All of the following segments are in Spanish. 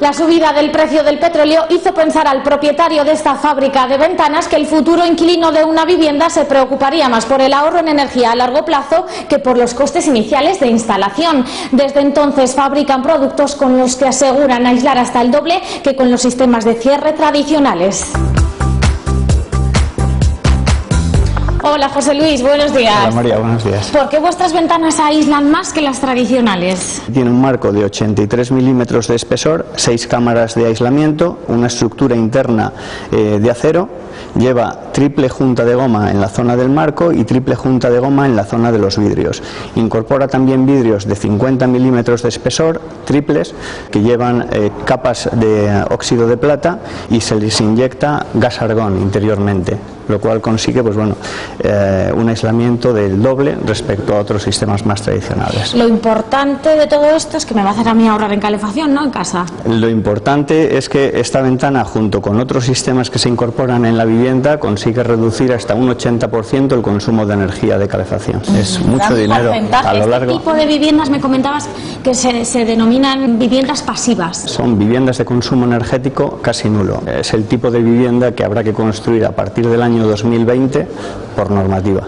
La subida del precio del petróleo hizo pensar al propietario de esta fábrica de ventanas que el futuro inquilino de una vivienda se preocuparía más por el ahorro en energía a largo plazo que por los costes iniciales de instalación. Desde entonces fabrican productos con los que aseguran aislar hasta el doble que con los sistemas de cierre tradicionales. Hola José Luis, buenos días. Hola María, buenos días. ¿Por qué vuestras ventanas aíslan más que las tradicionales? Tiene un marco de 83 milímetros de espesor, 6 cámaras de aislamiento, una estructura interna de acero, lleva triple junta de goma en la zona del marco y triple junta de goma en la zona de los vidrios. Incorpora también vidrios de 50 milímetros de espesor, triples, que llevan capas de óxido de plata y se les inyecta gas argón interiormente, lo cual consigue pues bueno, un aislamiento del doble respecto a otros sistemas más tradicionales. Lo importante de todo esto es que me va a hacer a mí ahorrar en calefacción, ¿no?, en casa. Lo importante es que esta ventana, junto con otros sistemas que se incorporan en la vivienda, consigue reducir hasta un 80% el consumo de energía de calefacción. Es mucho dinero a lo largo. ¿Este tipo de viviendas me comentabas que se denominan viviendas pasivas? Son viviendas de consumo energético casi nulo. Es el tipo de vivienda que habrá que construir a partir del año 2020 por normativa.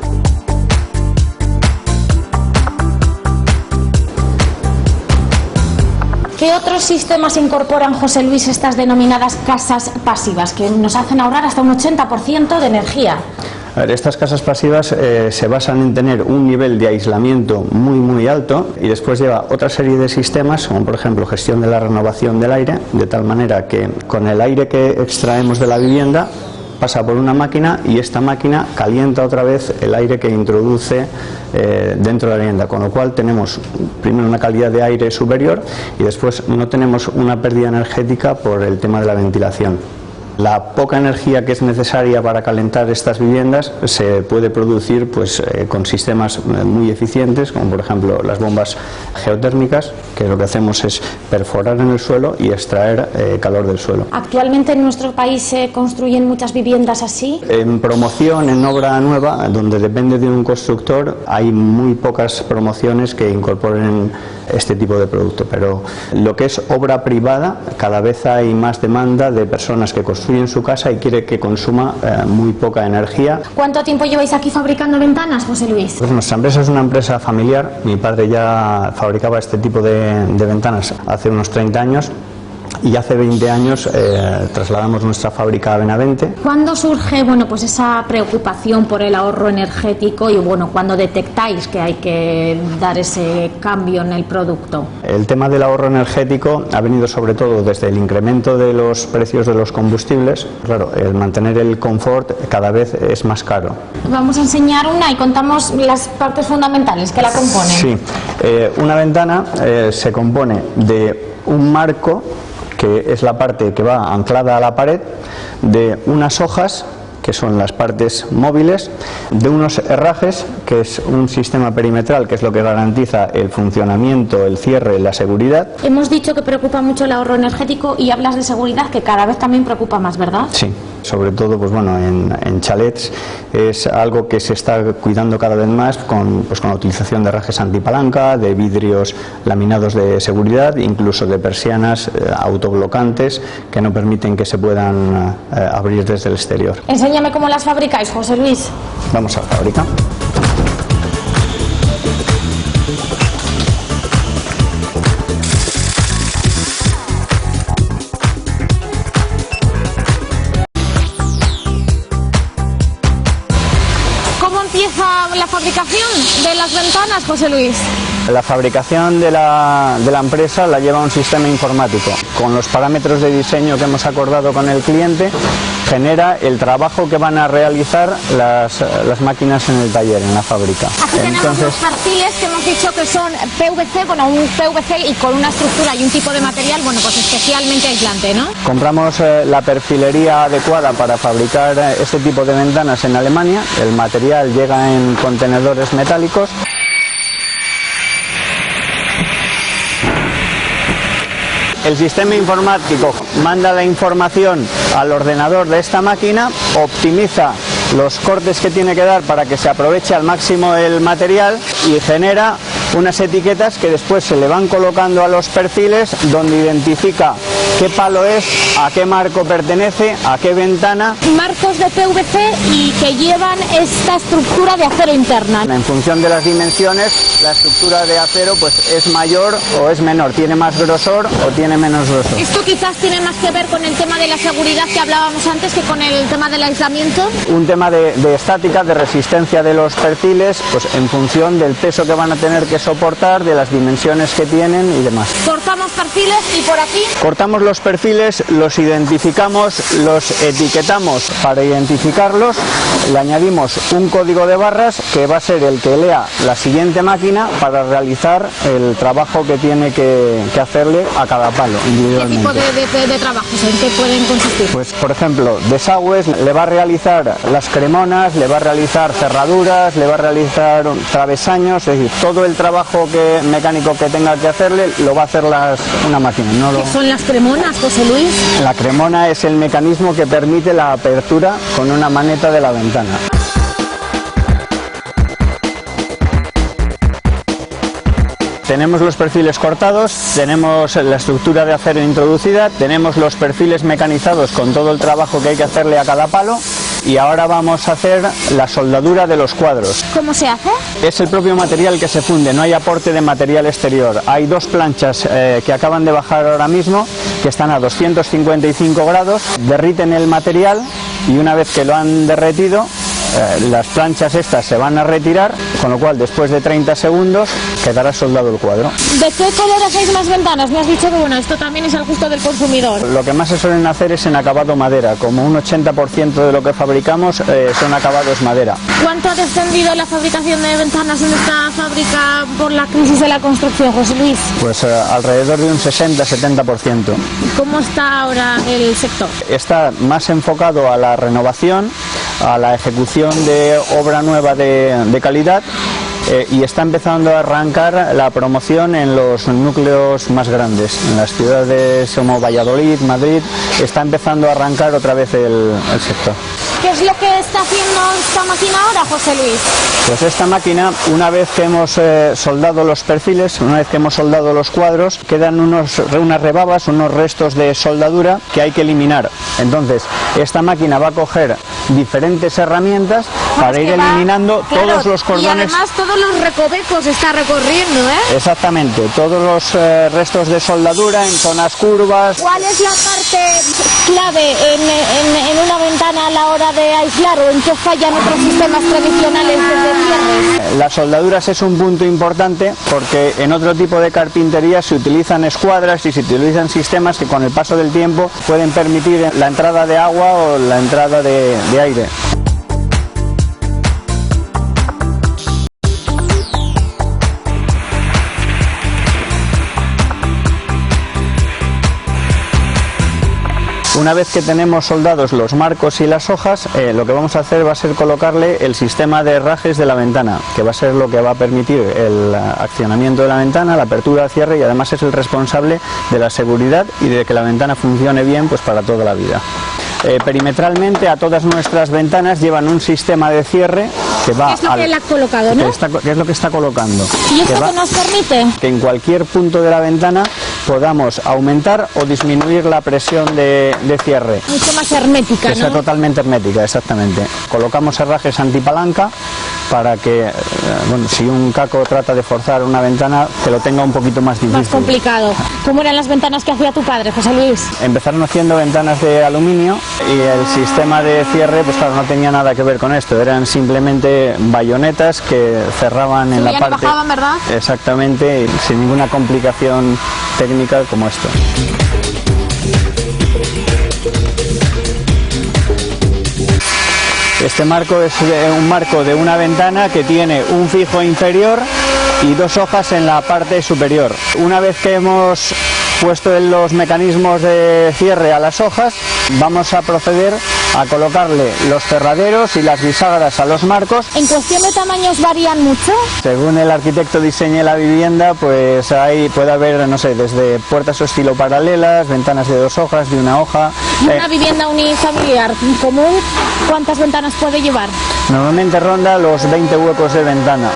¿Qué otros sistemas incorporan, José Luis, estas denominadas casas pasivas que nos hacen ahorrar hasta un 80% de energía? A ver, estas casas pasivas se basan en tener un nivel de aislamiento muy alto y después lleva otra serie de sistemas, como por ejemplo gestión de la renovación del aire, de tal manera que con el aire que extraemos de la vivienda pasa por una máquina y esta máquina calienta otra vez el aire que introduce dentro de la vivienda, con lo cual tenemos primero una calidad de aire superior y después no tenemos una pérdida energética por el tema de la ventilación. La poca energía que es necesaria para calentar estas viviendas se puede producir pues, con sistemas muy eficientes, como por ejemplo las bombas geotérmicas, que lo que hacemos es perforar en el suelo y extraer calor del suelo. ¿Actualmente en nuestro país se construyen muchas viviendas así? En promoción, en obra nueva, donde depende de un constructor, hay muy pocas promociones que incorporen este tipo de producto, pero lo que es obra privada, cada vez hay más demanda de personas que construyen su casa y quiere que consuma muy poca energía. ¿Cuánto tiempo lleváis aquí fabricando ventanas, José Luis? Pues nuestra empresa es una empresa familiar. Mi padre ya fabricaba este tipo de ventanas hace unos 30 años. Y hace 20 años trasladamos nuestra fábrica a Benavente. ¿Cuándo surge pues esa preocupación por el ahorro energético y cuando detectáis que hay que dar ese cambio en el producto? El tema del ahorro energético ha venido sobre todo desde el incremento de los precios de los combustibles. Claro, el mantener el confort cada vez es más caro. Vamos a enseñar una y contamos las partes fundamentales que la componen. Sí, una ventana se compone de un marco, que es la parte que va anclada a la pared, de unas hojas, que son las partes móviles, de unos herrajes, que es un sistema perimetral, que es lo que garantiza el funcionamiento, el cierre, la seguridad. Hemos dicho que preocupa mucho el ahorro energético y hablas de seguridad, que cada vez también preocupa más, ¿verdad? Sí, sobre todo pues bueno, en chalets es algo que se está cuidando cada vez más con la utilización de herrajes antipalanca, de vidrios laminados de seguridad, incluso de persianas autoblocantes que no permiten que se puedan abrir desde el exterior. Enséñame cómo las fabricáis, José Luis. Vamos a la fábrica. ¿Cómo empieza la fabricación de las ventanas, José Luis? La fabricación de la empresa la lleva un sistema informático. Con los parámetros de diseño que hemos acordado con el cliente, genera el trabajo que van a realizar las máquinas en el taller, en la fábrica. Aquí tenemos los perfiles que hemos dicho que son PVC, un PVC y con una estructura y un tipo de material, pues especialmente aislante, ¿no? Compramos la perfilería adecuada para fabricar este tipo de ventanas en Alemania. El material llega en contenedores metálicos. El sistema informático manda la información al ordenador de esta máquina, optimiza los cortes que tiene que dar para que se aproveche al máximo el material y genera unas etiquetas que después se le van colocando a los perfiles, donde identifica qué palo es, a qué marco pertenece, a qué ventana. Marcos de PVC y que llevan esta estructura de acero interna. En función de las dimensiones, la estructura de acero pues es mayor o es menor, tiene más grosor o tiene menos grosor. Esto quizás tiene más que ver con el tema de la seguridad que hablábamos antes que con el tema del aislamiento. Un tema de estática, de resistencia de los perfiles, pues en función del peso que van a tener que soportar, de las dimensiones que tienen y demás. Cortamos perfiles y por aquí. Cortamos los perfiles, los identificamos, los etiquetamos. Para identificarlos le añadimos un código de barras que va a ser el que lea la siguiente máquina para realizar el trabajo que tiene que hacerle a cada palo individualmente. ¿Qué tipo de trabajos en qué pueden consistir? Pues por ejemplo, desagües, le va a realizar las cremonas, le va a realizar cerraduras, le va a realizar travesaños, es decir, todo el trabajo mecánico que tenga que hacerle lo va a hacer una máquina. ¿Qué son las cremonas, José Luis? La cremona es el mecanismo que permite la apertura con una maneta de la ventana. Tenemos los perfiles cortados, tenemos la estructura de acero introducida, tenemos los perfiles mecanizados con todo el trabajo que hay que hacerle a cada palo y ahora vamos a hacer la soldadura de los cuadros. ¿Cómo se hace? Es el propio material que se funde, no hay aporte de material exterior. Hay dos planchas que acaban de bajar ahora mismo, que están a 255 grados, derriten el material y una vez que lo han derretido, las planchas estas se van a retirar, con lo cual después de 30 segundos quedará soldado el cuadro. ¿De qué color hacéis las ventanas? Me has dicho que bueno, esto también es al gusto del consumidor. Lo que más se suelen hacer es en acabado madera, como un 80% de lo que fabricamos son acabados madera. ¿Cuánto ha descendido la fabricación de ventanas en esta fábrica por la crisis de la construcción, José Luis? Pues alrededor de un 60-70%. ¿Cómo está ahora el sector? Está más enfocado a la renovación, a la ejecución de obra nueva de calidad y está empezando a arrancar la promoción en los núcleos más grandes, en las ciudades como Valladolid, Madrid, está empezando a arrancar otra vez el sector. ¿Qué es lo que está haciendo esta máquina ahora, José Luis? Pues esta máquina, una vez que hemos soldado los perfiles, una vez que hemos soldado los cuadros, quedan unas rebabas, unos restos de soldadura que hay que eliminar. Entonces, esta máquina va a coger diferentes herramientas para ir eliminando todos los cordones. Y además todos los recovecos está recorriendo, ¿eh? Exactamente, todos los restos de soldadura en zonas curvas. ¿Cuál es la parte clave en una ventana a la hora de aislar o en qué fallan otros sistemas tradicionales de cierres? Las soldaduras es un punto importante porque en otro tipo de carpintería se utilizan escuadras y se utilizan sistemas que con el paso del tiempo pueden permitir la entrada de agua o la entrada de aire. Una vez que tenemos soldados los marcos y las hojas, lo que vamos a hacer va a ser colocarle el sistema de herrajes de la ventana, que va a ser lo que va a permitir el accionamiento de la ventana, la apertura, el cierre y además es el responsable de la seguridad y de que la ventana funcione bien pues para toda la vida. Perimetralmente a todas nuestras ventanas llevan un sistema de cierre que va es lo que él ha colocado, ¿no? que es lo que está colocando. ¿Y esto qué nos permite? Que en cualquier punto de la ventana podamos aumentar o disminuir la presión de cierre. Mucho más hermética, que sea totalmente hermética, exactamente. Colocamos herrajes antipalanca para que, bueno, si un caco trata de forzar una ventana, que lo tenga un poquito más difícil. Más complicado. ¿Cómo eran las ventanas que hacía tu padre, José Luis? Empezaron haciendo ventanas de aluminio y el sistema de cierre, pues claro, no tenía nada que ver con esto. Eran simplemente bayonetas que cerraban en la parte... bajaban, ¿verdad? Exactamente, y sin ninguna complicación técnica como esto. Este marco es un marco de una ventana que tiene un fijo inferior y dos hojas en la parte superior. Una vez que hemos puesto los mecanismos de cierre a las hojas, vamos a proceder a colocarle los cerraderos y las bisagras a los marcos. ¿En cuestión de tamaños varían mucho? Según el arquitecto diseñe la vivienda, pues ahí puede haber, no sé, desde puertas o estilo paralelas, ventanas de dos hojas, de una hoja. Una vivienda unifamiliar común, ¿cuántas ventanas puede llevar? Normalmente ronda los 20 huecos de ventana.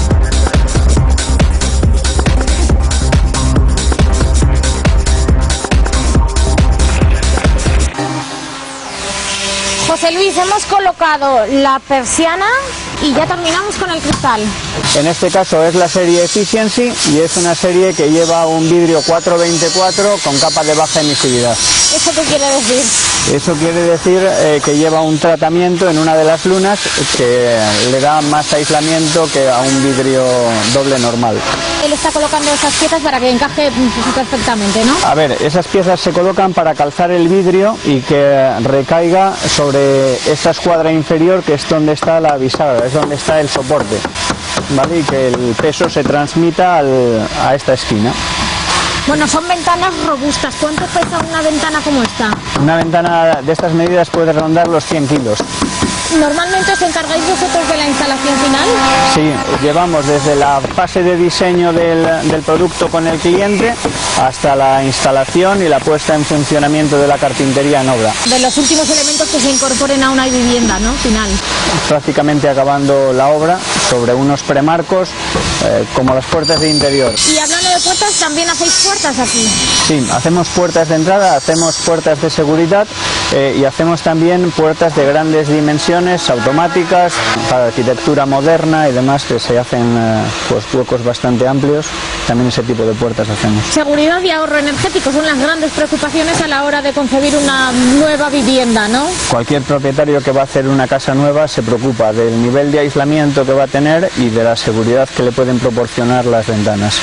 hemos colocado la persiana y ya terminamos con el cristal. En este caso es la serie Efficiency y es una serie que lleva un vidrio 424 con capa de baja emisividad. ¿Eso qué quiere decir? Eso quiere decir que lleva un tratamiento en una de las lunas que le da más aislamiento que a un vidrio doble normal. Él está colocando esas piezas para que encaje perfectamente, ¿no? A ver, esas piezas se colocan para calzar el vidrio y que recaiga sobre esta escuadra inferior, que es donde está la bisagra, es donde está el soporte, ¿vale? Y que el peso se transmita a esta esquina. Bueno, son ventanas robustas. ¿Cuánto pesa una ventana como esta? Una ventana de estas medidas puede rondar los 100 kilos. ¿Normalmente os encargáis vosotros de la instalación final? Sí, llevamos desde la fase de diseño del producto con el cliente hasta la instalación y la puesta en funcionamiento de la carpintería en obra. De los últimos elementos que se incorporen a una vivienda, ¿no? Final. Prácticamente acabando la obra sobre unos premarcos como las puertas de interior. Y hablando de puertas, ¿también hacéis puertas aquí? Sí, hacemos puertas de entrada, hacemos puertas de seguridad y hacemos también puertas de grandes dimensiones, automáticas, para arquitectura moderna y demás, que se hacen pues huecos bastante amplios. También ese tipo de puertas hacemos. Seguridad y ahorro energético son las grandes preocupaciones a la hora de concebir una nueva vivienda, ¿no? Cualquier propietario que va a hacer una casa nueva se preocupa del nivel de aislamiento que va a tener y de la seguridad que le pueden proporcionar las ventanas.